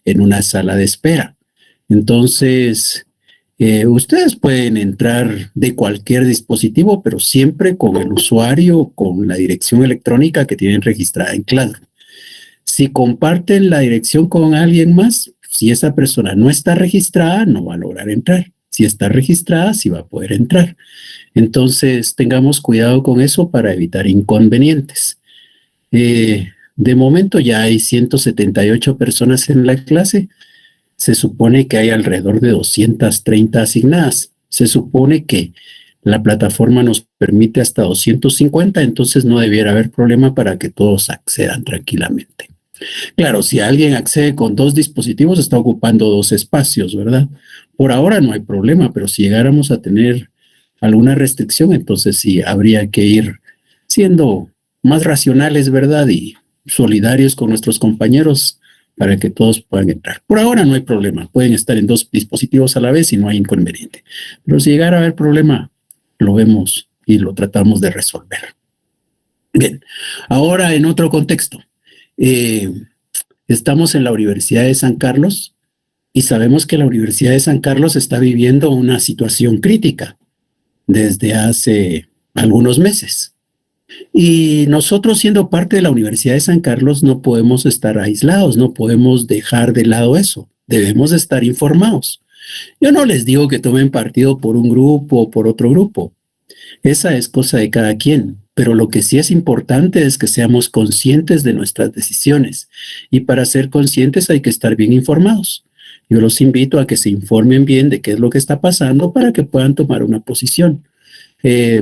en una sala de espera. Entonces, ustedes pueden entrar de cualquier dispositivo, pero siempre con el usuario, con la dirección electrónica que tienen registrada en Classroom. Si comparten la dirección con alguien más, si esa persona no está registrada, no va a lograr entrar. Si está registrada, sí va a poder entrar. Entonces, tengamos cuidado con eso para evitar inconvenientes. De momento ya hay 178 personas en la clase. Se supone que hay alrededor de 230 asignadas. Se supone que la plataforma nos permite hasta 250, entonces no debiera haber problema para que todos accedan tranquilamente. Claro, si alguien accede con 2 dispositivos, está ocupando 2 espacios, ¿verdad? Por ahora no hay problema, pero si llegáramos a tener alguna restricción, entonces sí habría que ir siendo más racionales, ¿verdad? Y solidarios con nuestros compañeros para que todos puedan entrar. Por ahora no hay problema, pueden estar en 2 dispositivos a la vez y no hay inconveniente. Pero si llegara a haber problema, lo vemos y lo tratamos de resolver. Bien, ahora en otro contexto. Estamos en la Universidad de San Carlos y sabemos que la Universidad de San Carlos está viviendo una situación crítica desde hace algunos meses. Y nosotros, siendo parte de la Universidad de San Carlos, no podemos estar aislados, no podemos dejar de lado eso. Debemos estar informados. Yo no les digo que tomen partido por un grupo o por otro grupo. Esa es cosa de cada quien, pero lo que sí es importante es que seamos conscientes de nuestras decisiones y para ser conscientes hay que estar bien informados. Yo los invito a que se informen bien de qué es lo que está pasando para que puedan tomar una posición.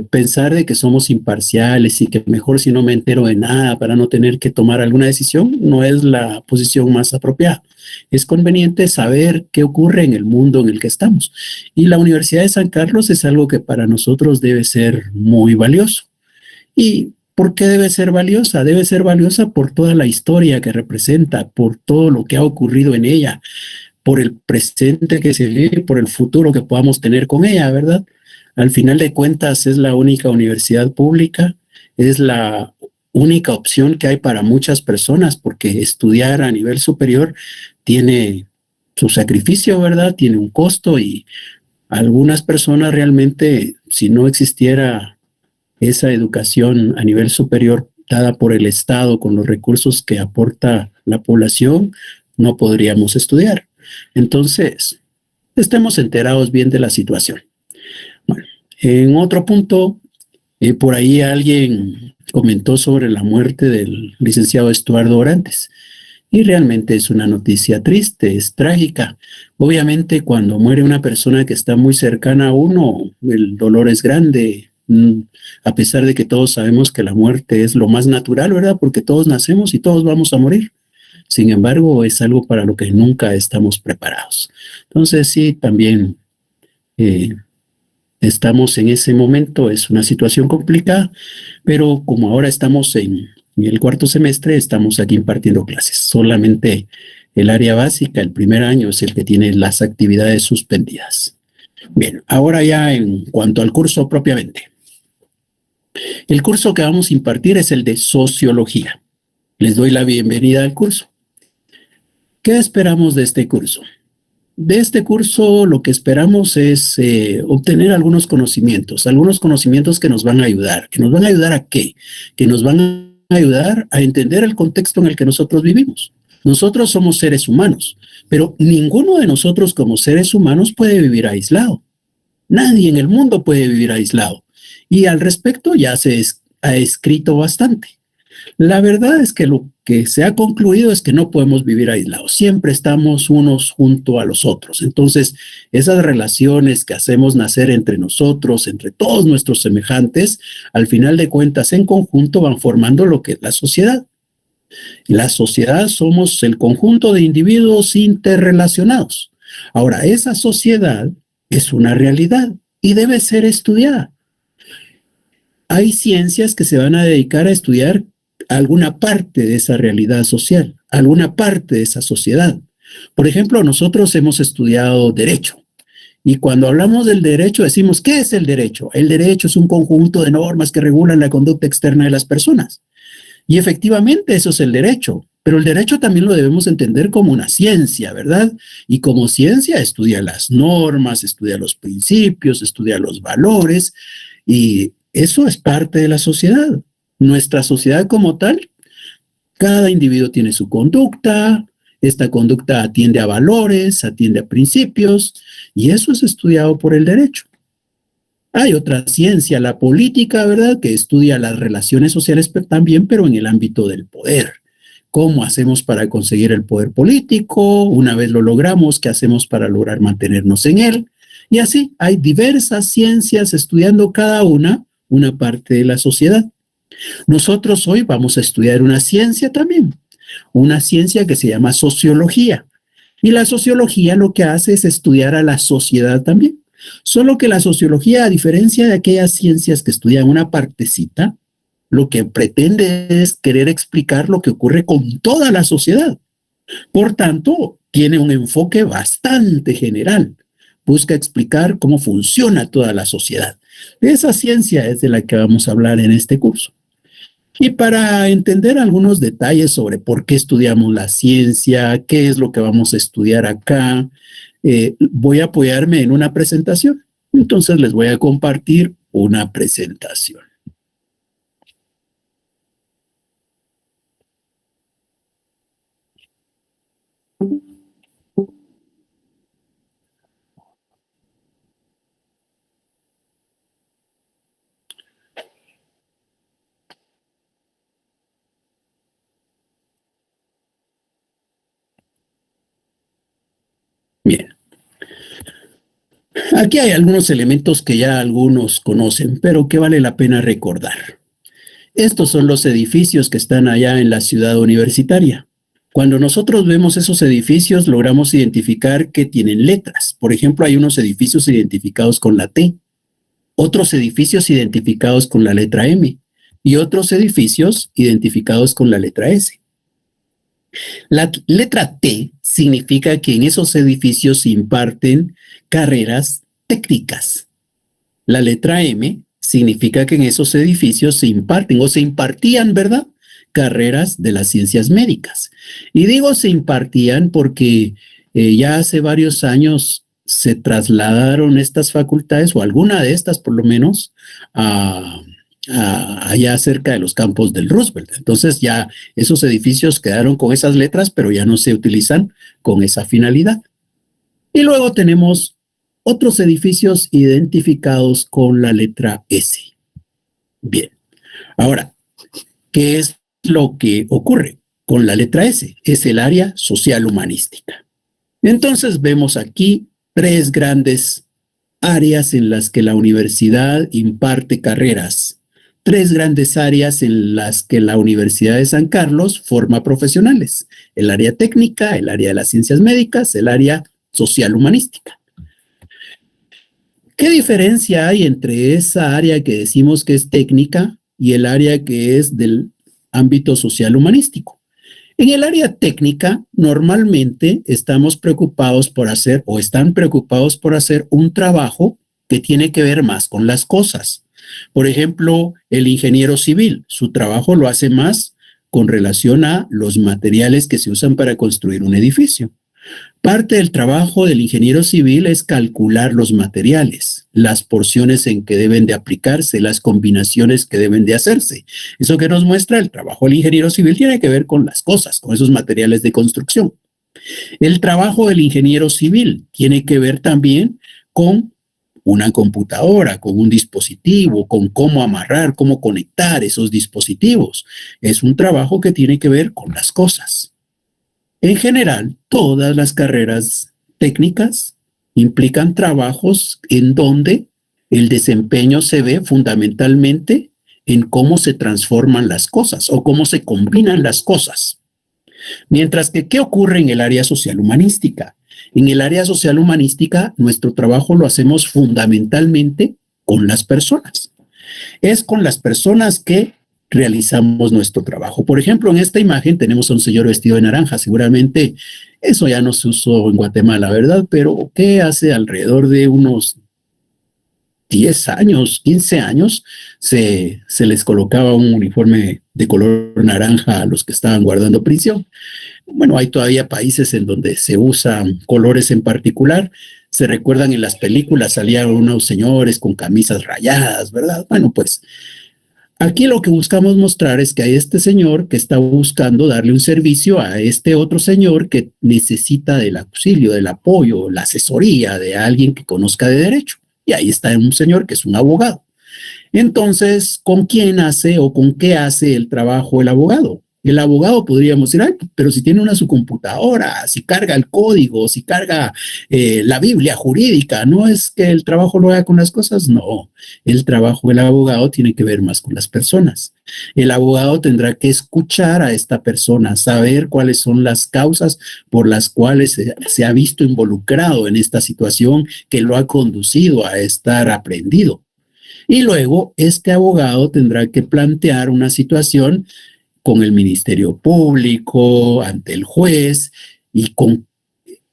Pensar de que somos imparciales y que mejor si no me entero de nada para no tener que tomar alguna decisión no es la posición más apropiada. Es conveniente saber qué ocurre en el mundo en el que estamos. Y la Universidad de San Carlos es algo que para nosotros debe ser muy valioso. ¿Y por qué debe ser valiosa? Debe ser valiosa por toda la historia que representa, por todo lo que ha ocurrido en ella, por el presente que se vive, por el futuro que podamos tener con ella, ¿verdad? Al final de cuentas es la única universidad pública, es la única opción que hay para muchas personas porque estudiar a nivel superior tiene su sacrificio, ¿verdad? Tiene un costo y algunas personas realmente, si no existiera esa educación a nivel superior dada por el Estado con los recursos que aporta la población, no podríamos estudiar. Entonces, estemos enterados bien de la situación. Bueno, en otro punto, por ahí alguien comentó sobre la muerte del licenciado Estuardo Orantes. Y realmente es una noticia triste, es trágica. Obviamente, cuando muere una persona que está muy cercana a uno, el dolor es grande, a pesar de que todos sabemos que la muerte es lo más natural, ¿verdad? Porque todos nacemos y todos vamos a morir. Sin embargo, es algo para lo que nunca estamos preparados. Entonces, sí, también estamos en ese momento, es una situación complicada, pero como ahora estamos en el 4º semestre, estamos aquí impartiendo clases. Solamente el área básica, el primer año, es el que tiene las actividades suspendidas. Bien, ahora ya en cuanto al curso propiamente. El curso que vamos a impartir es el de Sociología. Les doy la bienvenida al curso. ¿Qué esperamos de este curso? De este curso lo que esperamos es obtener algunos conocimientos que nos van a ayudar. ¿Que nos van a ayudar a qué? Que nos van a ayudar a entender el contexto en el que nosotros vivimos. Nosotros somos seres humanos, pero ninguno de nosotros como seres humanos puede vivir aislado. Nadie en el mundo puede vivir aislado. Y al respecto ya se ha escrito bastante. La verdad es que lo que se ha concluido es que no podemos vivir aislados. Siempre estamos unos junto a los otros. Entonces, esas relaciones que hacemos nacer entre nosotros, entre todos nuestros semejantes, al final de cuentas, en conjunto van formando lo que es la sociedad. La sociedad somos el conjunto de individuos interrelacionados. Ahora, esa sociedad es una realidad y debe ser estudiada. Hay ciencias que se van a dedicar a estudiar alguna parte de esa realidad social, alguna parte de esa sociedad. Por ejemplo, nosotros hemos estudiado derecho y cuando hablamos del derecho decimos, ¿qué es el derecho? El derecho es un conjunto de normas que regulan la conducta externa de las personas. Y efectivamente eso es el derecho. Pero el derecho también lo debemos entender como una ciencia, ¿verdad? Y como ciencia estudia las normas, estudia los principios, estudia los valores, y eso es parte de la sociedad. Nuestra sociedad como tal, cada individuo tiene su conducta, esta conducta atiende a valores, atiende a principios, y eso es estudiado por el derecho. Hay otra ciencia, la política, ¿verdad?, que estudia las relaciones sociales también, pero en el ámbito del poder. ¿Cómo hacemos para conseguir el poder político? Una vez lo logramos, ¿qué hacemos para lograr mantenernos en él? Y así hay diversas ciencias estudiando cada una parte de la sociedad. Nosotros hoy vamos a estudiar una ciencia también, una ciencia que se llama sociología. Y la sociología lo que hace es estudiar a la sociedad también. Solo que la sociología, a diferencia de aquellas ciencias que estudian una partecita, lo que pretende es querer explicar lo que ocurre con toda la sociedad. Por tanto, tiene un enfoque bastante general. Busca explicar cómo funciona toda la sociedad. De esa ciencia es de la que vamos a hablar en este curso. Y para entender algunos detalles sobre por qué estudiamos la ciencia, qué es lo que vamos a estudiar acá, voy a apoyarme en una presentación. Entonces les voy a compartir una presentación. Bien, aquí hay algunos elementos que ya algunos conocen, pero que vale la pena recordar. Estos son los edificios que están allá en la ciudad universitaria. Cuando nosotros vemos esos edificios, logramos identificar que tienen letras. Por ejemplo, hay unos edificios identificados con la T, otros edificios identificados con la letra M y otros edificios identificados con la letra S. La letra T significa que en esos edificios se imparten carreras técnicas. La letra M significa que en esos edificios se imparten o se impartían, ¿verdad?, carreras de las ciencias médicas. Y digo se impartían porque ya hace varios años se trasladaron estas facultades, o alguna de estas por lo menos, allá cerca de los campos del Roosevelt. Entonces ya esos edificios quedaron con esas letras, pero ya no se utilizan con esa finalidad. Y luego tenemos otros edificios identificados con la letra S. Bien, ahora, ¿qué es lo que ocurre con la letra S? Es el área social humanística. Entonces vemos aquí tres grandes áreas en las que la universidad imparte carreras. Tres grandes áreas en las que la Universidad de San Carlos forma profesionales. El área técnica, el área de las ciencias médicas, el área social humanística. ¿Qué diferencia hay entre esa área que decimos que es técnica y el área que es del ámbito social humanístico? En el área técnica, normalmente estamos preocupados por hacer o están preocupados por hacer un trabajo que tiene que ver más con las cosas. Por ejemplo, el ingeniero civil, su trabajo lo hace más con relación a los materiales que se usan para construir un edificio. Parte del trabajo del ingeniero civil es calcular los materiales, las porciones en que deben de aplicarse, las combinaciones que deben de hacerse. Eso que nos muestra el trabajo del ingeniero civil tiene que ver con las cosas, con esos materiales de construcción. El trabajo del ingeniero civil tiene que ver también con una computadora, con un dispositivo, con cómo amarrar, cómo conectar esos dispositivos. Es un trabajo que tiene que ver con las cosas. En general, todas las carreras técnicas implican trabajos en donde el desempeño se ve fundamentalmente en cómo se transforman las cosas o cómo se combinan las cosas. Mientras que, ¿qué ocurre en el área social humanística? En el área social humanística, nuestro trabajo lo hacemos fundamentalmente con las personas. Es con las personas que realizamos nuestro trabajo. Por ejemplo, en esta imagen tenemos a un señor vestido de naranja. Seguramente eso ya no se usó en Guatemala, ¿verdad? Pero ¿qué hace alrededor de unos 10 años, 15 años, se les colocaba un uniforme de color naranja a los que estaban guardando prisión. Bueno, hay todavía países en donde se usan colores en particular. Se recuerdan en las películas, salían unos señores con camisas rayadas, ¿verdad? Bueno, pues aquí lo que buscamos mostrar es que hay este señor que está buscando darle un servicio a este otro señor que necesita del auxilio, del apoyo, la asesoría de alguien que conozca de derecho. Y ahí está un señor que es un abogado. Entonces, ¿con quién hace o con qué hace el trabajo el abogado? El abogado podríamos decir, ay, pero si tiene una su computadora, si carga el código, si carga la Biblia jurídica, ¿no es que el trabajo lo haga con las cosas? No, el trabajo del abogado tiene que ver más con las personas. El abogado tendrá que escuchar a esta persona, saber cuáles son las causas por las cuales se ha visto involucrado en esta situación que lo ha conducido a estar aprendido. Y luego este abogado tendrá que plantear una situación con el Ministerio Público, ante el juez, y con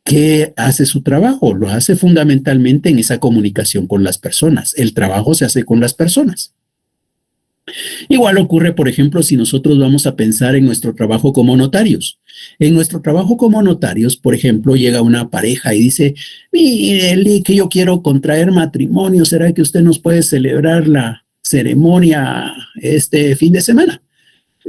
qué hace su trabajo. Lo hace fundamentalmente en esa comunicación con las personas. El trabajo se hace con las personas. Igual ocurre, por ejemplo, si nosotros vamos a pensar en nuestro trabajo como notarios. En nuestro trabajo como notarios, por ejemplo, llega una pareja y dice, mire, Eli, que yo quiero contraer matrimonio, ¿será que usted nos puede celebrar la ceremonia este fin de semana?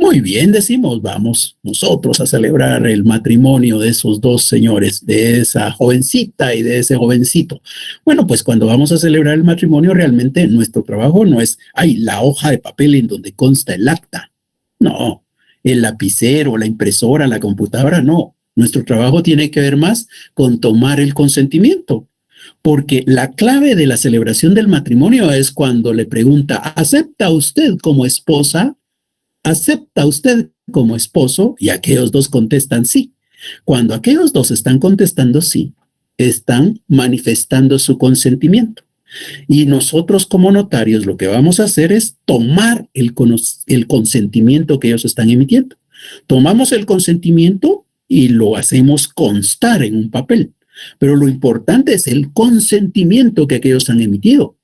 Muy bien, decimos, vamos nosotros a celebrar el matrimonio de esos dos señores, de esa jovencita y de ese jovencito. Bueno, pues cuando vamos a celebrar el matrimonio, realmente nuestro trabajo no es, ay, la hoja de papel en donde consta el acta. No, el lapicero, la impresora, la computadora, no. Nuestro trabajo tiene que ver más con tomar el consentimiento. Porque la clave de la celebración del matrimonio es cuando le pregunta, ¿acepta usted como esposa? ¿Acepta usted como esposo? Y aquellos dos contestan sí. Cuando aquellos dos están contestando sí, están manifestando su consentimiento. Y nosotros como notarios lo que vamos a hacer es tomar el consentimiento que ellos están emitiendo. Tomamos el consentimiento y lo hacemos constar en un papel. Pero lo importante es el consentimiento que aquellos han emitido.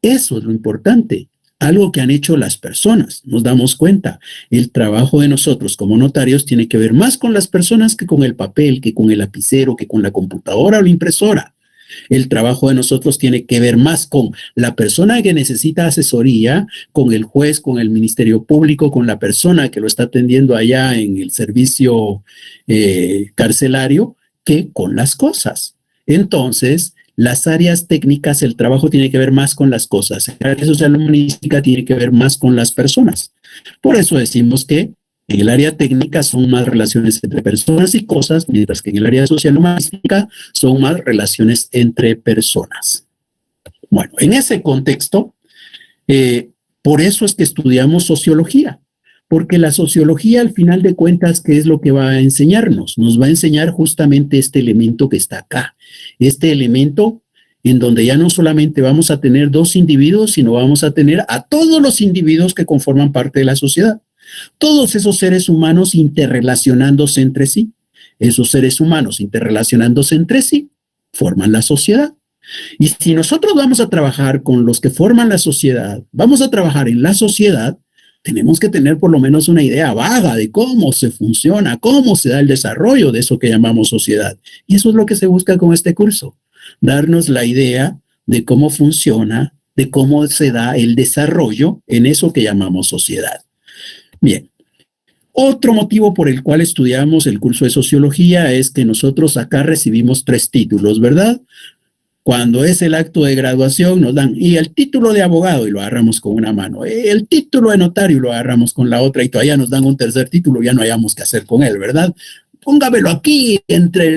Eso es lo importante. Algo que han hecho las personas. Nos damos cuenta, el trabajo de nosotros como notarios tiene que ver más con las personas que con el papel, que con el lapicero, que con la computadora o la impresora. El trabajo de nosotros tiene que ver más con la persona que necesita asesoría, con el juez, con el Ministerio Público, con la persona que lo está atendiendo allá en el servicio carcelario, que con las cosas. Entonces, las áreas técnicas, el trabajo tiene que ver más con las cosas. El área social humanística tiene que ver más con las personas. Por eso decimos que en el área técnica son más relaciones entre personas y cosas, mientras que en el área social humanística son más relaciones entre personas. Bueno, en ese contexto, por eso es que estudiamos sociología, porque la sociología al final de cuentas, ¿qué es lo que va a enseñarnos? Nos va a enseñar justamente este elemento que está acá, este elemento en donde ya no solamente vamos a tener dos individuos, sino vamos a tener a todos los individuos que conforman parte de la sociedad. Todos esos seres humanos interrelacionándose entre sí. Esos seres humanos interrelacionándose entre sí forman la sociedad. Y si nosotros vamos a trabajar con los que forman la sociedad, vamos a trabajar en la sociedad, tenemos que tener por lo menos una idea vaga de cómo se funciona, cómo se da el desarrollo de eso que llamamos sociedad. Y eso es lo que se busca con este curso, darnos la idea de cómo funciona, de cómo se da el desarrollo en eso que llamamos sociedad. Bien, otro motivo por el cual estudiamos el curso de sociología es que nosotros acá recibimos 3 títulos, ¿verdad? Cuando es el acto de graduación nos dan y el título de abogado y lo agarramos con una mano, el título de notario y lo agarramos con la otra y todavía nos dan un tercer título, ya no hayamos qué hacer con él, ¿verdad? Póngamelo aquí entre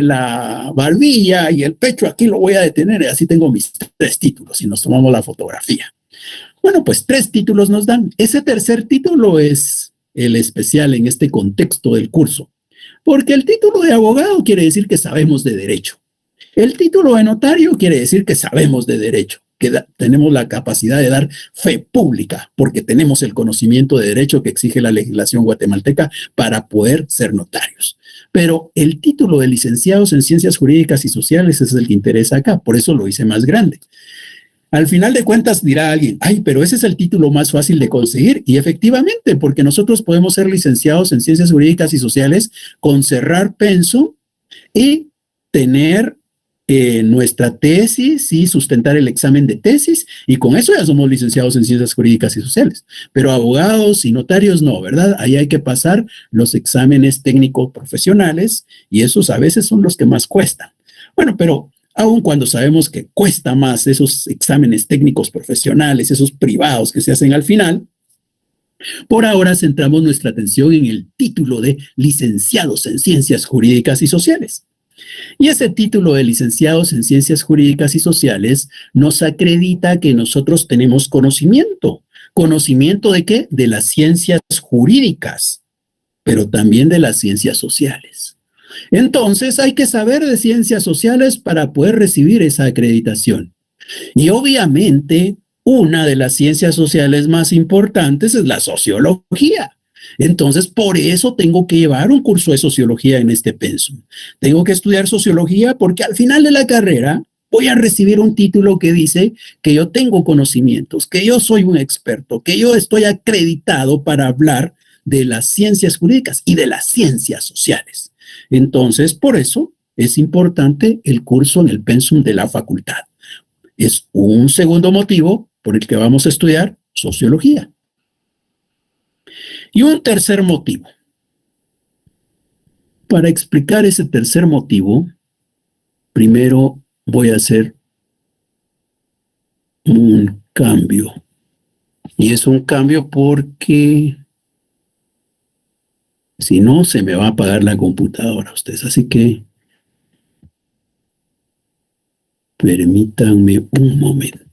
la barbilla y el pecho, aquí lo voy a detener y así tengo mis 3 títulos y nos tomamos la fotografía. Bueno, pues 3 títulos nos dan. Ese tercer título es el especial en este contexto del curso, porque el título de abogado quiere decir que sabemos de derecho. El título de notario quiere decir que sabemos de derecho, tenemos la capacidad de dar fe pública, porque tenemos el conocimiento de derecho que exige la legislación guatemalteca para poder ser notarios. Pero el título de licenciados en Ciencias Jurídicas y Sociales es el que interesa acá, por eso lo hice más grande. Al final de cuentas dirá alguien, ay, pero ese es el título más fácil de conseguir. Y efectivamente, porque nosotros podemos ser licenciados en Ciencias Jurídicas y Sociales con cerrar penso y tener nuestra tesis y sustentar el examen de tesis, y con eso ya somos licenciados en Ciencias Jurídicas y Sociales. Pero abogados y notarios no, ¿verdad? Ahí hay que pasar los exámenes técnicos profesionales, y esos a veces son los que más cuestan. Bueno, pero aun cuando sabemos que cuesta más esos exámenes técnicos profesionales, esos privados que se hacen al final, por ahora centramos nuestra atención en el título de licenciados en Ciencias Jurídicas y Sociales. Y ese título de licenciados en Ciencias Jurídicas y Sociales nos acredita que nosotros tenemos conocimiento. ¿Conocimiento de qué? De las ciencias jurídicas, pero también de las ciencias sociales. Entonces hay que saber de ciencias sociales para poder recibir esa acreditación. Y obviamente una de las ciencias sociales más importantes es la sociología. Entonces, por eso tengo que llevar un curso de sociología en este pensum. Tengo que estudiar sociología porque al final de la carrera voy a recibir un título que dice que yo tengo conocimientos, que yo soy un experto, que yo estoy acreditado para hablar de las ciencias jurídicas y de las ciencias sociales. Entonces, por eso es importante el curso en el pensum de la facultad. Es un segundo motivo por el que vamos a estudiar sociología. Y un tercer motivo. Para explicar ese tercer motivo, primero voy a hacer un cambio. Y es un cambio porque si no, se me va a apagar la computadora a ustedes. Así que permítanme un momento.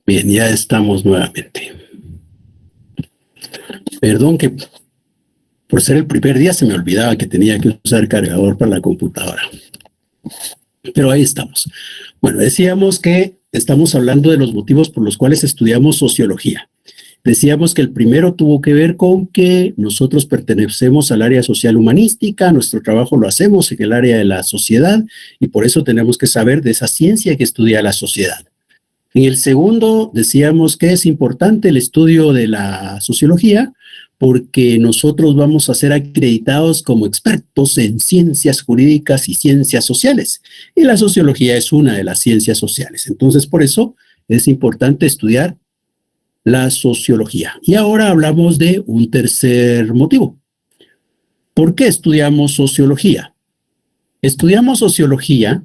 Bien, ya estamos nuevamente. Perdón que por ser el primer día se me olvidaba que tenía que usar cargador para la computadora. Pero ahí estamos. Bueno, decíamos que estamos hablando de los motivos por los cuales estudiamos sociología. Decíamos que el primero tuvo que ver con que nosotros pertenecemos al área social humanística, nuestro trabajo lo hacemos en el área de la sociedad y por eso tenemos que saber de esa ciencia que estudia la sociedad. En el segundo decíamos que es importante el estudio de la sociología porque nosotros vamos a ser acreditados como expertos en ciencias jurídicas y ciencias sociales. Y la sociología es una de las ciencias sociales. Entonces, por eso es importante estudiar la sociología. Y ahora hablamos de un tercer motivo. ¿Por qué estudiamos sociología? Estudiamos sociología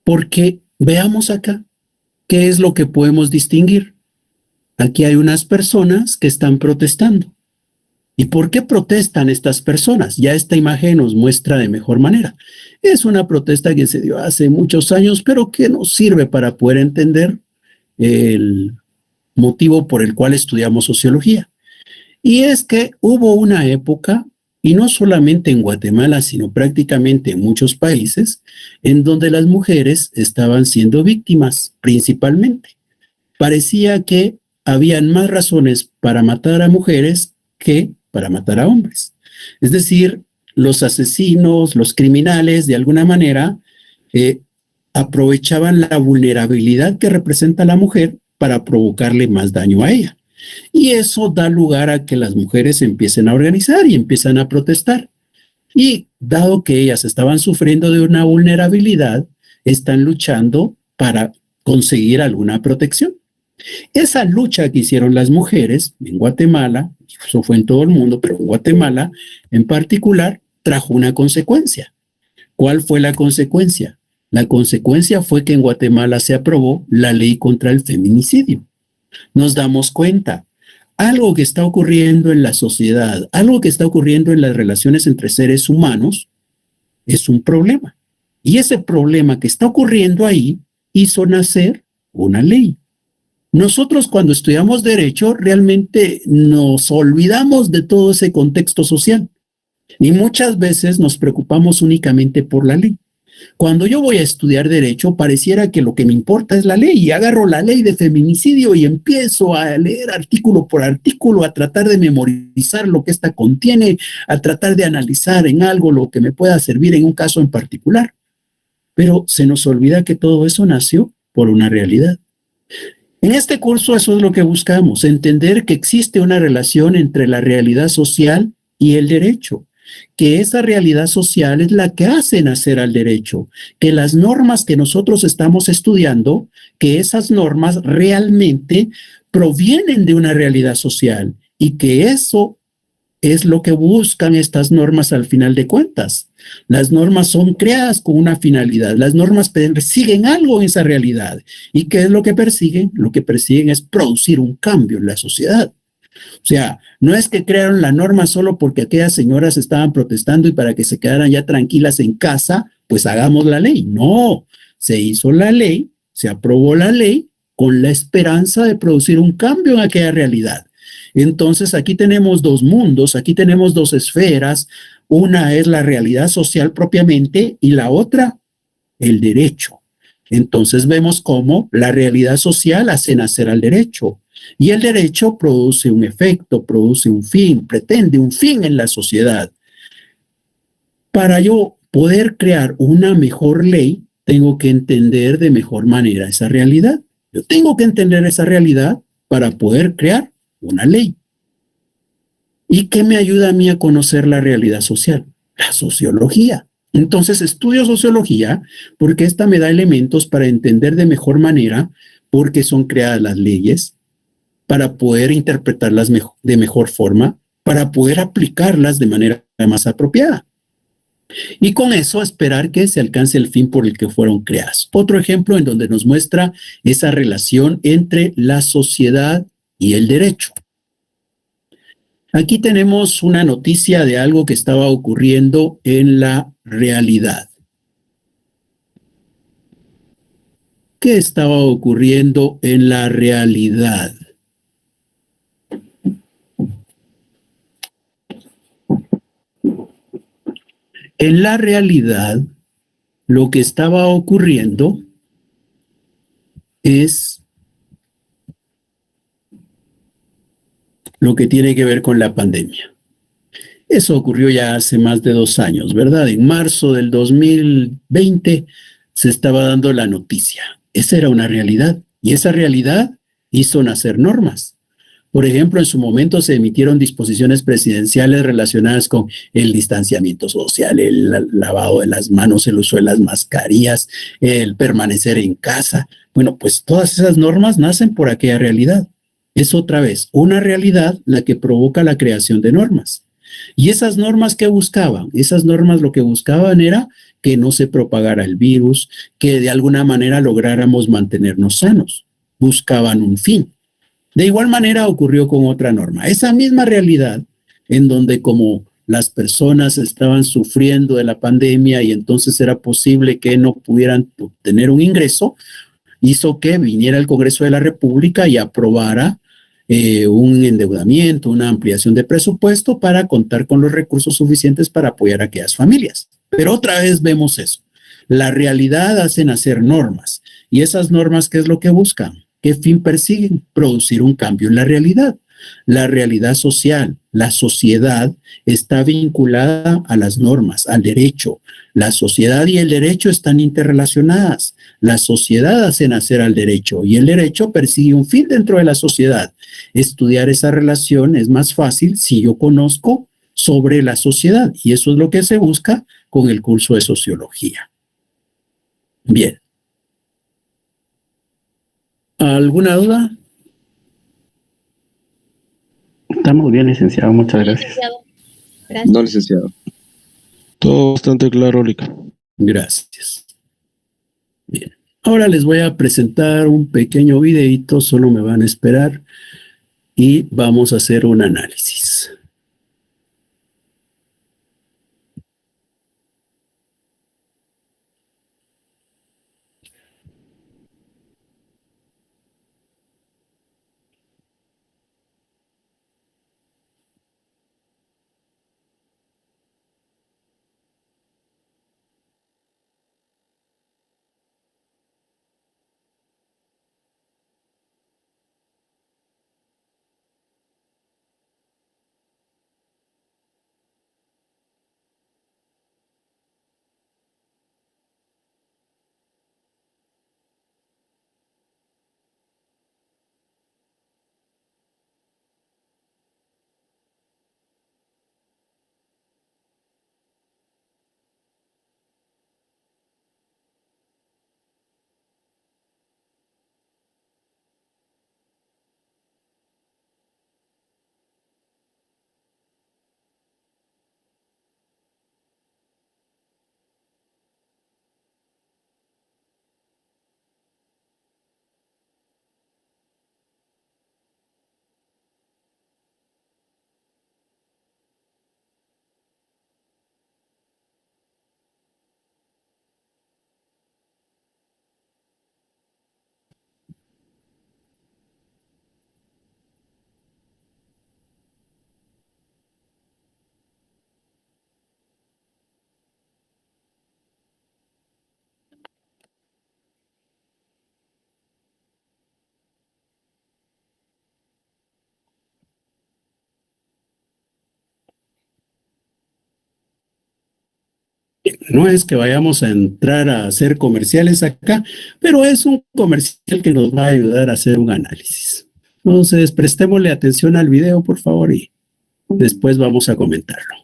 porque veamos acá qué es lo que podemos distinguir. Aquí hay unas personas que están protestando. ¿Y por qué protestan estas personas? Ya esta imagen nos muestra de mejor manera. Es una protesta que se dio hace muchos años, pero que nos sirve para poder entender el motivo por el cual estudiamos sociología. Y es que hubo una época, y no solamente en Guatemala, sino prácticamente en muchos países, en donde las mujeres estaban siendo víctimas principalmente. Parecía que habían más razones para matar a mujeres que para matar a hombres. Es decir, los asesinos, los criminales, de alguna manera, aprovechaban la vulnerabilidad que representa la mujer para provocarle más daño a ella. Y eso da lugar a que las mujeres empiecen a organizar y empiezan a protestar. Y dado que ellas estaban sufriendo de una vulnerabilidad, están luchando para conseguir alguna protección. Esa lucha que hicieron las mujeres en Guatemala, eso fue en todo el mundo, pero en Guatemala en particular, trajo una consecuencia. ¿Cuál fue la consecuencia? La consecuencia fue que en Guatemala se aprobó la ley contra el feminicidio. Nos damos cuenta, algo que está ocurriendo en la sociedad, algo que está ocurriendo en las relaciones entre seres humanos, es un problema. Y ese problema que está ocurriendo ahí hizo nacer una ley. Nosotros cuando estudiamos derecho realmente nos olvidamos de todo ese contexto social y muchas veces nos preocupamos únicamente por la ley. Cuando yo voy a estudiar derecho, pareciera que lo que me importa es la ley y agarro la ley de feminicidio y empiezo a leer artículo por artículo, a tratar de memorizar lo que ésta contiene, a tratar de analizar en algo lo que me pueda servir en un caso en particular. Pero se nos olvida que todo eso nació por una realidad. En este curso eso es lo que buscamos, entender que existe una relación entre la realidad social y el derecho, que esa realidad social es la que hace nacer al derecho, que las normas que nosotros estamos estudiando, que esas normas realmente provienen de una realidad social y que eso es lo que buscan estas normas al final de cuentas. Las normas son creadas con una finalidad, las normas persiguen algo en esa realidad. ¿Y qué es lo que persiguen? Lo que persiguen es producir un cambio en la sociedad. O sea, no es que crearon la norma solo porque aquellas señoras estaban protestando y para que se quedaran ya tranquilas en casa, pues hagamos la ley. No, se hizo la ley, se aprobó la ley con la esperanza de producir un cambio en aquella realidad. Entonces aquí tenemos dos mundos, aquí tenemos dos esferas. Una es la realidad social propiamente y la otra, el derecho. Entonces vemos cómo la realidad social hace nacer al derecho y el derecho produce un efecto, produce un fin, pretende un fin en la sociedad. Para yo poder crear una mejor ley, tengo que entender de mejor manera esa realidad. Yo tengo que entender esa realidad para poder crear una ley. ¿Y qué me ayuda a mí a conocer la realidad social? La sociología. Entonces estudio sociología porque esta me da elementos para entender de mejor manera por qué son creadas las leyes, para poder interpretarlas de mejor forma, para poder aplicarlas de manera más apropiada. Y con eso esperar que se alcance el fin por el que fueron creadas. Otro ejemplo en donde nos muestra esa relación entre la sociedad y el derecho. Aquí tenemos una noticia de algo que estaba ocurriendo en la realidad. ¿Qué estaba ocurriendo en la realidad? En la realidad, lo que estaba ocurriendo es lo que tiene que ver con la pandemia. Eso ocurrió ya hace más de 2 años, ¿verdad? En marzo del 2020 se estaba dando la noticia. Esa era una realidad y esa realidad hizo nacer normas. Por ejemplo, en su momento se emitieron disposiciones presidenciales relacionadas con el distanciamiento social, el lavado de las manos, el uso de las mascarillas, el permanecer en casa. Bueno, pues todas esas normas nacen por aquella realidad. Es otra vez una realidad la que provoca la creación de normas. Y esas normas, ¿qué buscaban? Esas normas lo que buscaban era que no se propagara el virus, que de alguna manera lográramos mantenernos sanos. Buscaban un fin. De igual manera ocurrió con otra norma. Esa misma realidad en donde como las personas estaban sufriendo de la pandemia y entonces era posible que no pudieran tener un ingreso, hizo que viniera el Congreso de la República y aprobara un endeudamiento, una ampliación de presupuesto para contar con los recursos suficientes para apoyar a aquellas familias. Pero otra vez vemos eso. La realidad hace nacer normas. ¿Y esas normas qué es lo que buscan? ¿Qué fin persiguen? Producir un cambio en la realidad. La realidad social, la sociedad está vinculada a las normas, al derecho. La sociedad y el derecho están interrelacionadas. La sociedad hace nacer al derecho y el derecho persigue un fin dentro de la sociedad. Estudiar esa relación es más fácil si yo conozco sobre la sociedad y eso es lo que se busca con el curso de sociología. Bien. ¿Alguna duda? Estamos bien, licenciado. Muchas gracias. Gracias. No, licenciado. Todo bastante claro, Lica. Gracias. Bien. Ahora les voy a presentar un pequeño videíto, solo me van a esperar y vamos a hacer un análisis. No es que vayamos a entrar a hacer comerciales acá, pero es un comercial que nos va a ayudar a hacer un análisis. Entonces, prestémosle atención al video, por favor, y después vamos a comentarlo.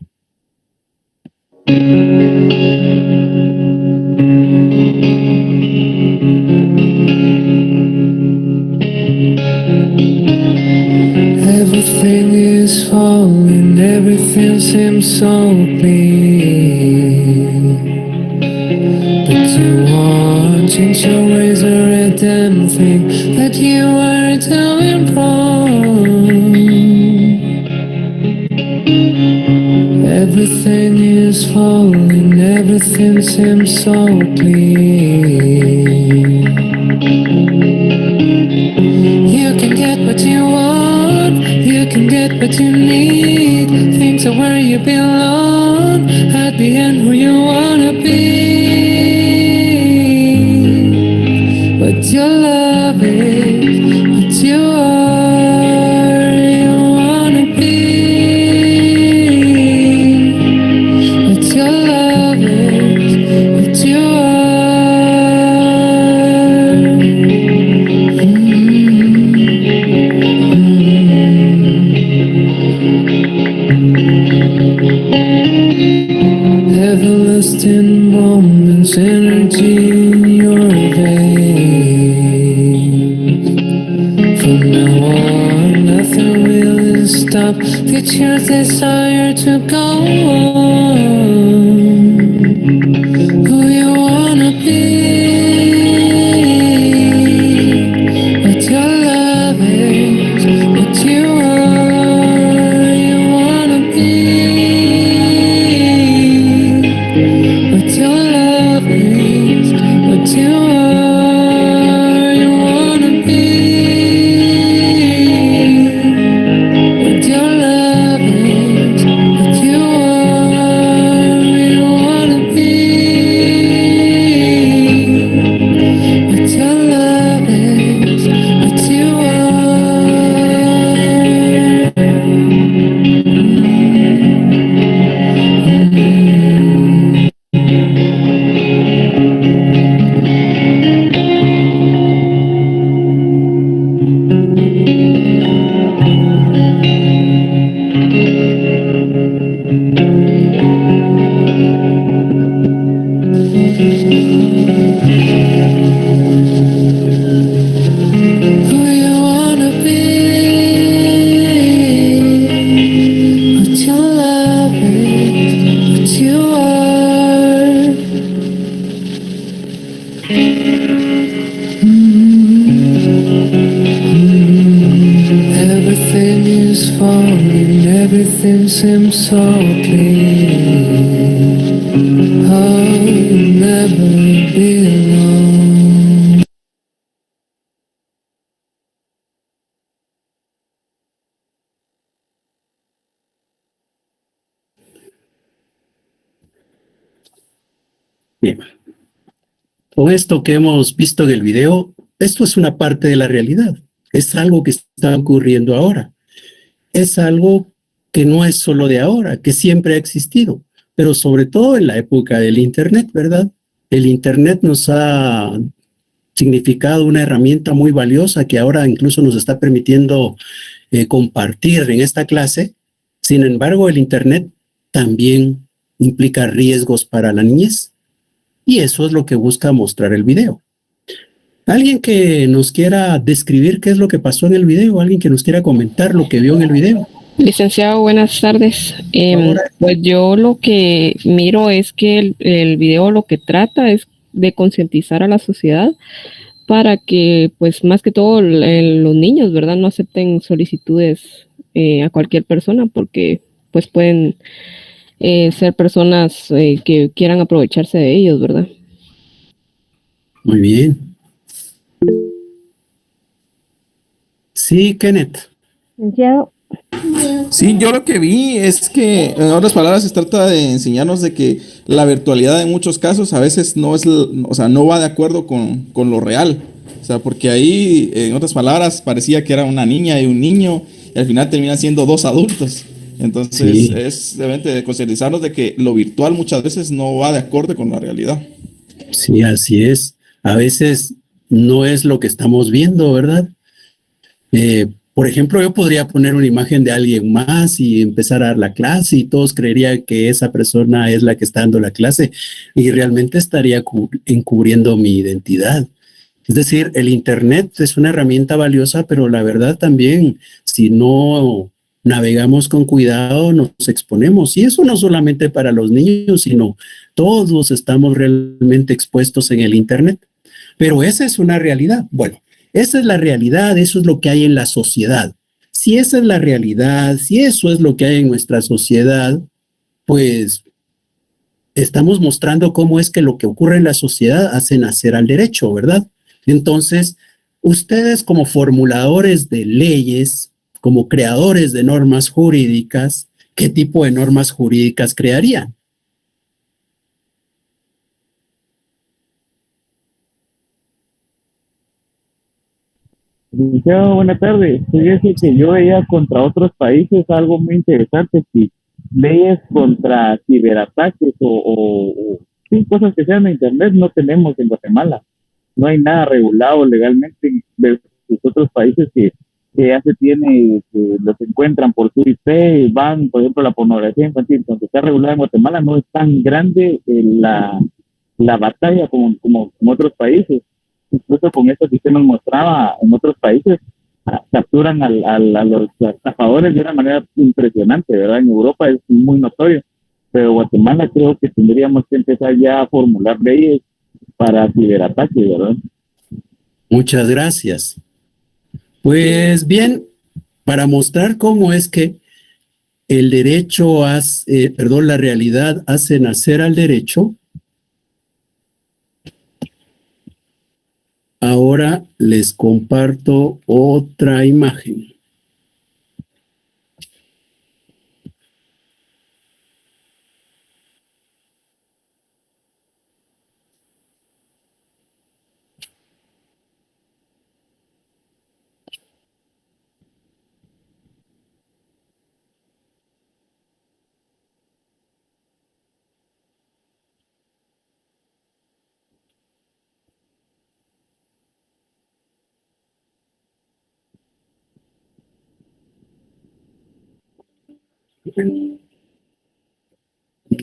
Everything is falling, everything seems so bleak. But you want change your ways or a damn thing that you are doing wrong. Everything is falling, everything seems so bleak. You can get what you want, you can get what you need. Things are where you belong, at the end who you wanna be. But your love stop. Future's desire to go who you wanna be, what your love is, what you are. You wanna be what your love is, what you are. You wanna be what your love is, what you are. You wanna be what your love is, what you who you wanna be, what your love is, what you are. Everything is falling, everything seems so clean. I'll never be alone. Bien. Todo esto que hemos visto en el video, esto es una parte de la realidad. Es algo que está ocurriendo ahora. Es algo que no es solo de ahora, que siempre ha existido, pero sobre todo en la época del Internet, ¿verdad? El Internet nos ha significado una herramienta muy valiosa que ahora incluso nos está permitiendo compartir en esta clase. Sin embargo, el Internet también implica riesgos para la niñez y eso es lo que busca mostrar el video. ¿Alguien que nos quiera describir qué es lo que pasó en el video? ¿Alguien que nos quiera comentar lo que vio en el video? Licenciado, buenas tardes. Pues yo lo que miro es que el video lo que trata es de concientizar a la sociedad para que, pues más que todo, los niños, ¿verdad? No acepten solicitudes a cualquier persona porque, pues pueden ser personas que quieran aprovecharse de ellos, ¿verdad? Muy bien. Sí, Kenneth. Licenciado. Sí, yo lo que vi es que, en otras palabras, se trata de enseñarnos de que la virtualidad en muchos casos a veces no es, o sea, no va de acuerdo con lo real. O sea, porque ahí, en otras palabras, parecía que era una niña y un niño, y al final terminan siendo dos adultos. Entonces, Sí. es realmente de concientizarnos de que lo virtual muchas veces no va de acorde con la realidad. Sí, así es. A veces no es lo que estamos viendo, ¿verdad? Por ejemplo, yo podría poner una imagen de alguien más y empezar a dar la clase y todos creerían que esa persona es la que está dando la clase y realmente estaría encubriendo mi identidad. Es decir, el Internet es una herramienta valiosa, pero la verdad también, si no navegamos con cuidado, nos exponemos. Y eso no solamente para los niños, sino todos estamos realmente expuestos en el Internet. Pero esa es una realidad. Bueno, esa es la realidad, eso es lo que hay en la sociedad. Si esa es la realidad, si eso es lo que hay en nuestra sociedad, pues estamos mostrando cómo es que lo que ocurre en la sociedad hace nacer al derecho, ¿verdad? Entonces, ustedes como formuladores de leyes, como creadores de normas jurídicas, ¿qué tipo de normas jurídicas crearían? Licenciado, buenas tardes. Fíjese que yo veía contra otros países algo muy interesante, si leyes contra ciberataques sí, cosas que sean de internet no tenemos en Guatemala. No hay nada regulado legalmente versus otros países que ya se tiene, que los encuentran por su IP, van, por ejemplo, la pornografía infantil, entonces está regulada en Guatemala, no es tan grande la batalla como otros países. Incluso con esto que usted nos mostraba en otros países, capturan a los estafadores de una manera impresionante, ¿verdad? En Europa es muy notorio, pero Guatemala creo que tendríamos que empezar ya a formular leyes para ciberataques, ¿verdad? Muchas gracias. Pues bien, para mostrar cómo es que el derecho hace, la realidad hace nacer al derecho, ahora les comparto otra imagen.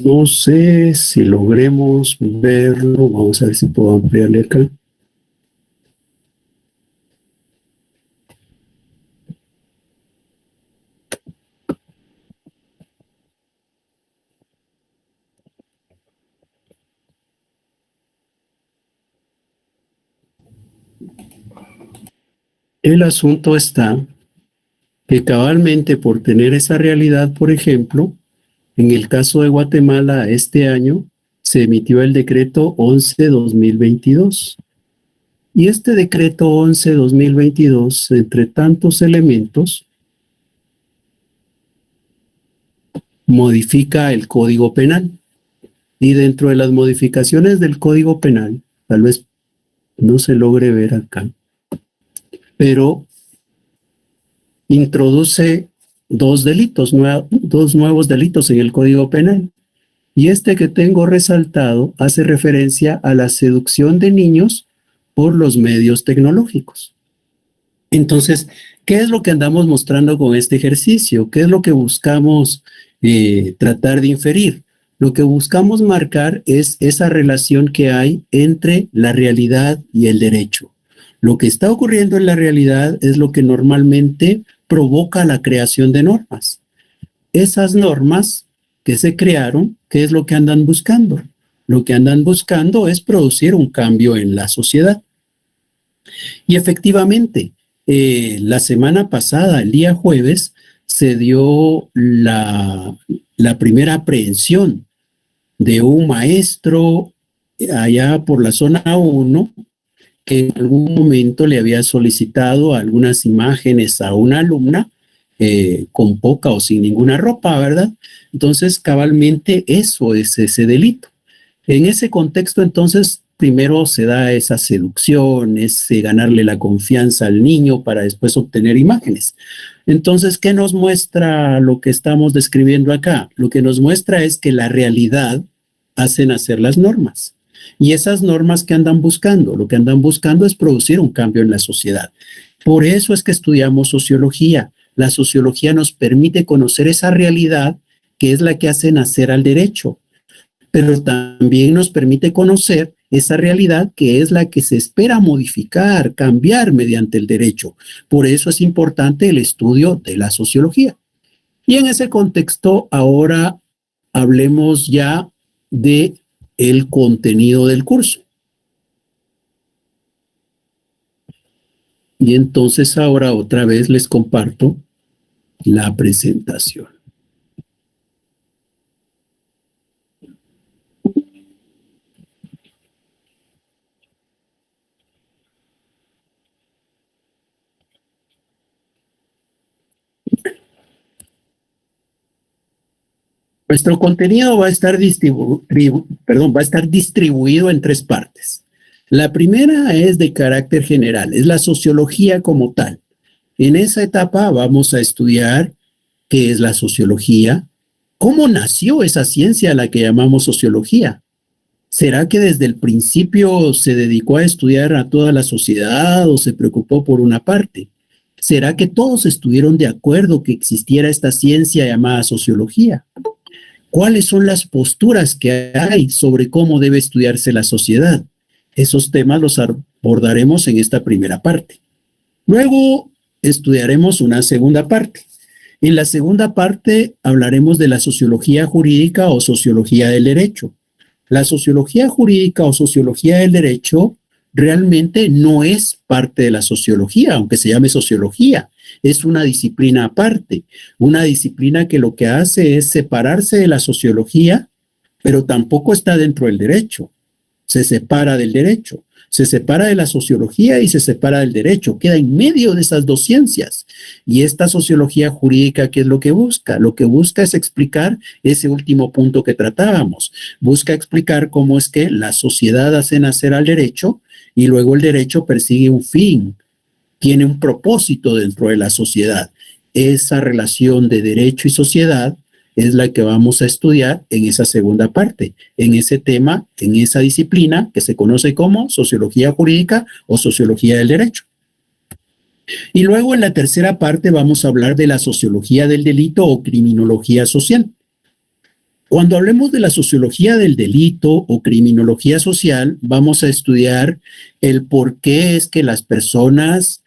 No sé si logremos verlo. Vamos a ver si puedo ampliarle acá. El asunto está que cabalmente por tener esa realidad, por ejemplo, en el caso de Guatemala este año se emitió el decreto 11-2022. Y este decreto 11-2022, entre tantos elementos, modifica el Código Penal. Y dentro de las modificaciones del Código Penal, tal vez no se logre ver acá, pero introduce dos nuevos delitos en el Código Penal. Y este que tengo resaltado hace referencia a la seducción de niños por los medios tecnológicos. Entonces, ¿qué es lo que andamos mostrando con este ejercicio? ¿Qué es lo que buscamos tratar de inferir? Lo que buscamos marcar es esa relación que hay entre la realidad y el derecho. Lo que está ocurriendo en la realidad es lo que normalmente provoca la creación de normas. Esas normas que se crearon, ¿qué es lo que andan buscando? Lo que andan buscando es producir un cambio en la sociedad. Y efectivamente, la semana pasada, el día jueves, se dio la primera aprehensión de un maestro allá por la zona 1 que en algún momento le había solicitado algunas imágenes a una alumna con poca o sin ninguna ropa, ¿verdad? Entonces, cabalmente eso es ese delito. En ese contexto, entonces, primero se da esa seducción, ese ganarle la confianza al niño para después obtener imágenes. Entonces, ¿qué nos muestra lo que estamos describiendo acá? Lo que nos muestra es que la realidad hace nacer las normas. Y esas normas que andan buscando, lo que andan buscando es producir un cambio en la sociedad. Por eso es que estudiamos sociología. La sociología nos permite conocer esa realidad que es la que hace nacer al derecho, pero también nos permite conocer esa realidad que es la que se espera modificar, cambiar mediante el derecho. Por eso es importante el estudio de la sociología. Y en ese contexto, ahora hablemos ya de el contenido del curso. Y entonces ahora otra vez les comparto la presentación. Nuestro contenido va a estar distribuido en tres partes. La primera es de carácter general, es la sociología como tal. En esa etapa vamos a estudiar qué es la sociología, cómo nació esa ciencia a la que llamamos sociología. ¿Será que desde el principio se dedicó a estudiar a toda la sociedad o se preocupó por una parte? ¿Será que todos estuvieron de acuerdo que existiera esta ciencia llamada sociología? ¿Cuáles son las posturas que hay sobre cómo debe estudiarse la sociedad? Esos temas los abordaremos en esta primera parte. Luego estudiaremos una segunda parte. En la segunda parte hablaremos de la sociología jurídica o sociología del derecho. La sociología jurídica o sociología del derecho realmente no es parte de la sociología, aunque se llame sociología. Es una disciplina aparte, una disciplina que lo que hace es separarse de la sociología, pero tampoco está dentro del derecho. Se separa del derecho, se separa de la sociología y se separa del derecho. Queda en medio de esas dos ciencias. Y esta sociología jurídica, ¿qué es lo que busca? Lo que busca es explicar ese último punto que tratábamos. Busca explicar cómo es que la sociedad hace nacer al derecho y luego el derecho persigue un fin, tiene un propósito dentro de la sociedad. Esa relación de derecho y sociedad es la que vamos a estudiar en esa segunda parte, en ese tema, en esa disciplina que se conoce como sociología jurídica o sociología del derecho. Y luego en la tercera parte vamos a hablar de la sociología del delito o criminología social. Cuando hablemos de la sociología del delito o criminología social, vamos a estudiar el por qué es que las personas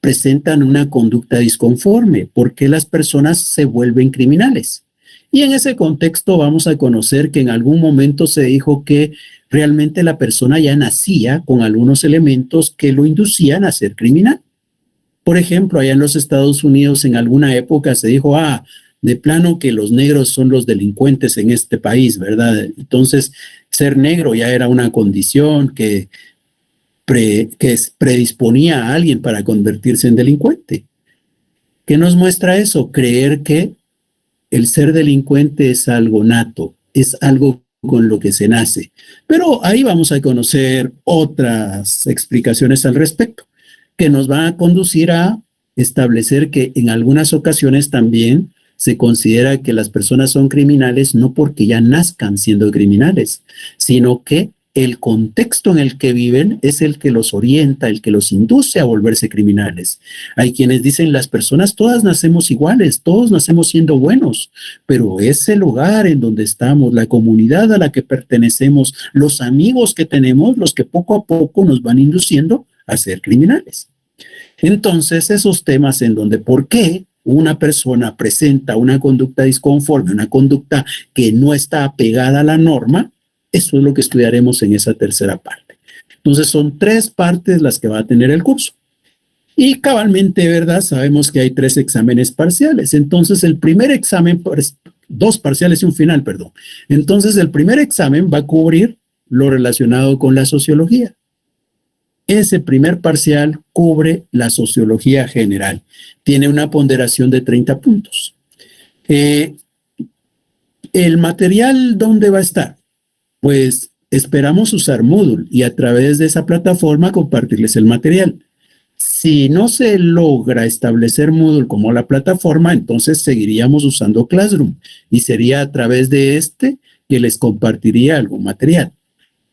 presentan una conducta disconforme, por qué las personas se vuelven criminales. Y en ese contexto vamos a conocer que en algún momento se dijo que realmente la persona ya nacía con algunos elementos que lo inducían a ser criminal. Por ejemplo, allá en los Estados Unidos en alguna época se dijo, de plano que los negros son los delincuentes en este país, ¿verdad? Entonces, ser negro ya era una condición que predisponía a alguien para convertirse en delincuente. ¿Qué nos muestra eso? Creer que el ser delincuente es algo nato, es algo con lo que se nace. Pero ahí vamos a conocer otras explicaciones al respecto, que nos van a conducir a establecer que en algunas ocasiones también se considera que las personas son criminales no porque ya nazcan siendo criminales, sino que el contexto en el que viven es el que los orienta, el que los induce a volverse criminales. Hay quienes dicen, las personas todas nacemos iguales, todos nacemos siendo buenos, pero es el lugar en donde estamos, la comunidad a la que pertenecemos, los amigos que tenemos, los que poco a poco nos van induciendo a ser criminales. Entonces, esos temas en donde por qué una persona presenta una conducta disconforme, una conducta que no está apegada a la norma, eso es lo que estudiaremos en esa tercera parte. Entonces son 3 partes las que va a tener el curso. Y cabalmente, ¿verdad? Sabemos que hay 3 exámenes parciales. Entonces el primer examen, 2 parciales y un final, perdón. Entonces el primer examen va a cubrir lo relacionado con la sociología. Ese primer parcial cubre la sociología general. Tiene una ponderación de 30 puntos. ¿El material dónde va a estar? Pues esperamos usar Moodle y a través de esa plataforma compartirles el material. Si no se logra establecer Moodle como la plataforma, entonces seguiríamos usando Classroom y sería a través de este que les compartiría algún material.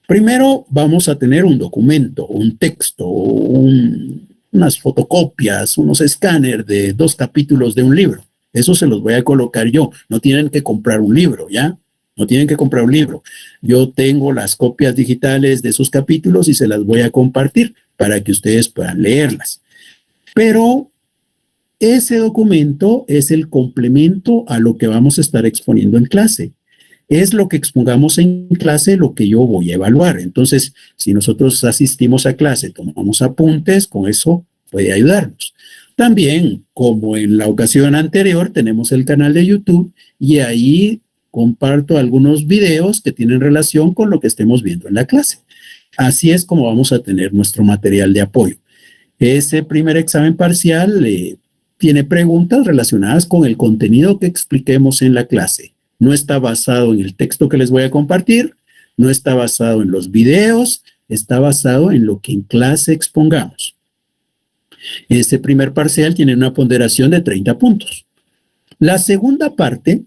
Primero vamos a tener un documento, un texto, unas fotocopias, unos escáneres de 2 capítulos de un libro. Eso se los voy a colocar yo. No tienen que comprar un libro, ¿ya? No tienen que comprar un libro. Yo tengo las copias digitales de esos capítulos y se las voy a compartir para que ustedes puedan leerlas. Pero ese documento es el complemento a lo que vamos a estar exponiendo en clase. Es lo que expongamos en clase lo que yo voy a evaluar. Entonces, si nosotros asistimos a clase, tomamos apuntes, con eso puede ayudarnos. También, como en la ocasión anterior, tenemos el canal de YouTube y ahí comparto algunos videos que tienen relación con lo que estemos viendo en la clase. Así es como vamos a tener nuestro material de apoyo. Ese primer examen parcial tiene preguntas relacionadas con el contenido que expliquemos en la clase. No está basado en el texto que les voy a compartir, no está basado en los videos, está basado en lo que en clase expongamos. Este primer parcial tiene una ponderación de 30 puntos. La segunda parte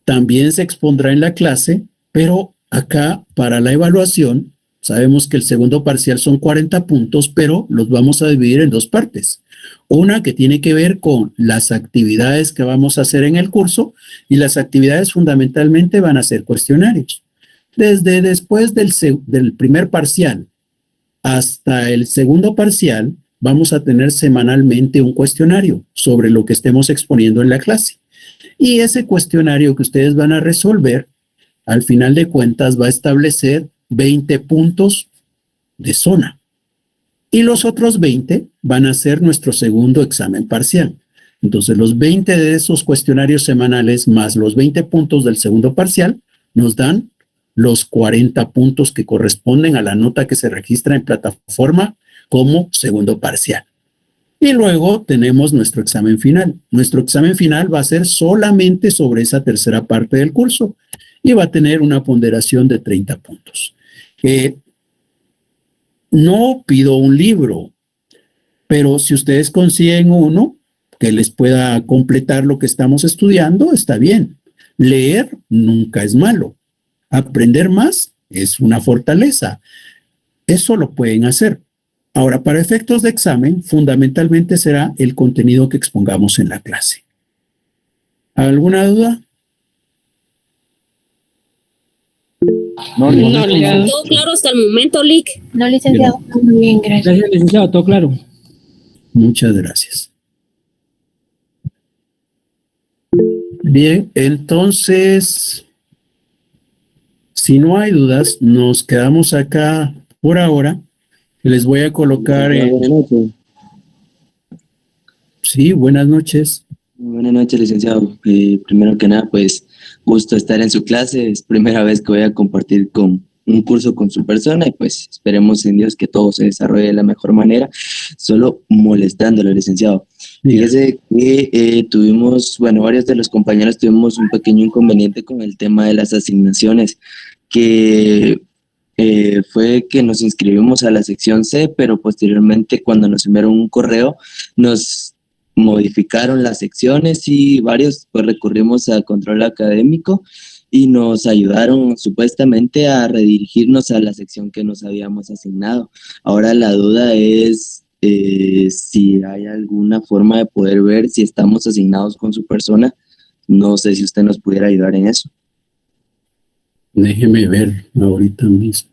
también se expondrá en la clase, pero acá para la evaluación, sabemos que el segundo parcial son 40 puntos, pero los vamos a dividir en 2 partes. Una que tiene que ver con las actividades que vamos a hacer en el curso y las actividades fundamentalmente van a ser cuestionarios. Después del primer parcial hasta el segundo parcial, vamos a tener semanalmente un cuestionario sobre lo que estemos exponiendo en la clase. Y ese cuestionario que ustedes van a resolver, al final de cuentas, va a establecer 20 puntos de zona. Y los otros 20 van a ser nuestro segundo examen parcial. Entonces, los 20 de esos cuestionarios semanales más los 20 puntos del segundo parcial nos dan los 40 puntos que corresponden a la nota que se registra en plataforma como segundo parcial. Y luego tenemos nuestro examen final. Nuestro examen final va a ser solamente sobre esa tercera parte del curso y va a tener una ponderación de 30 puntos. No pido un libro, pero si ustedes consiguen uno que les pueda completar lo que estamos estudiando, está bien. Leer nunca es malo. Aprender más es una fortaleza. Eso lo pueden hacer. Ahora, para efectos de examen, fundamentalmente será el contenido que expongamos en la clase. ¿Alguna duda? No, licenciado. Todo claro hasta el momento, Lick. No, licenciado. Muy bien, gracias. Gracias, licenciado, todo claro. Muchas gracias. Bien, entonces, si no hay dudas, nos quedamos acá por ahora. Les voy a colocar Buenas noches. Sí, buenas noches. Buenas noches, licenciado. Primero que nada, pues, gusto estar en su clase. Es primera vez que voy a compartir con un curso con su persona y pues esperemos en Dios que todo se desarrolle de la mejor manera, solo molestándolo, licenciado. Fíjese que tuvimos, bueno, varios de los compañeros tuvimos un pequeño inconveniente con el tema de las asignaciones, que fue que nos inscribimos a la sección C, pero posteriormente cuando nos enviaron un correo, nos modificaron las secciones y varios pues recurrimos a control académico y nos ayudaron supuestamente a redirigirnos a la sección que nos habíamos asignado. Ahora la duda es si hay alguna forma de poder ver si estamos asignados con su persona. No sé si usted nos pudiera ayudar en eso. Déjeme ver ahorita mismo.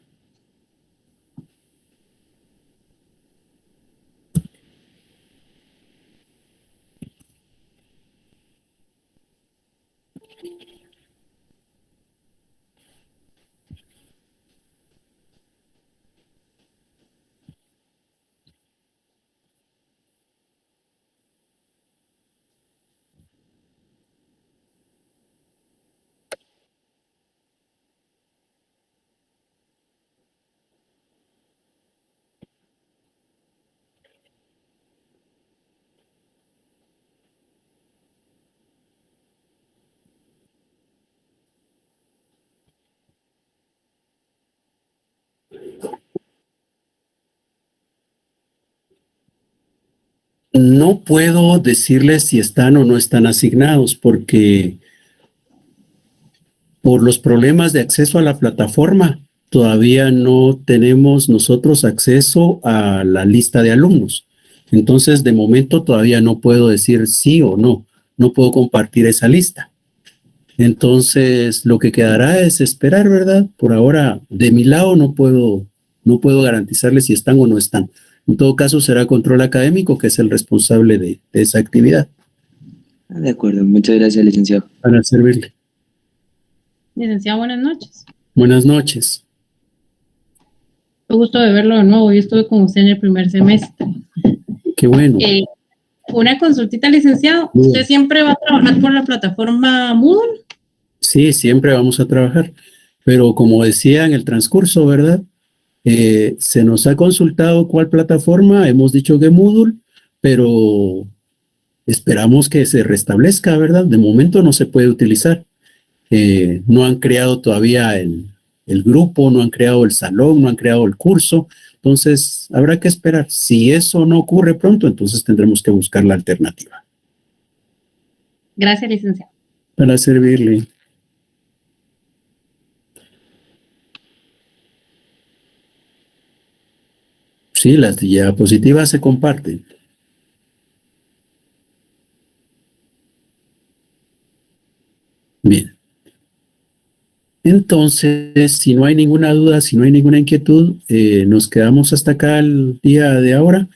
No puedo decirles si están o no están asignados porque por los problemas de acceso a la plataforma todavía no tenemos nosotros acceso a la lista de alumnos. Entonces, de momento todavía no puedo decir sí o no. No puedo compartir esa lista. Entonces, lo que quedará es esperar, ¿verdad? Por ahora, de mi lado no puedo garantizarles si están o no están. En todo caso, será control académico, que es el responsable de esa actividad. De acuerdo, muchas gracias, licenciado. Para servirle. Licenciado, buenas noches. Buenas noches. Un gusto de verlo de nuevo. Yo estuve con usted en el primer semestre. Qué bueno. Una consultita, licenciado. Bien. ¿Usted siempre va a trabajar por la plataforma Moodle? Sí, siempre vamos a trabajar. Pero como decía en el transcurso, ¿verdad? Se nos ha consultado cuál plataforma, hemos dicho que Moodle, pero esperamos que se restablezca, ¿verdad? De momento no se puede utilizar. No han creado todavía el grupo, no han creado el salón, no han creado el curso, entonces habrá que esperar. Si eso no ocurre pronto, entonces tendremos que buscar la alternativa. Gracias, licenciado. Para servirle. Sí, las diapositivas se comparten. Bien. Entonces, si no hay ninguna duda, si no hay ninguna inquietud, nos quedamos hasta acá el día de ahora.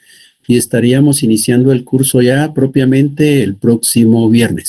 y estaríamos iniciando el curso ya propiamente el próximo viernes.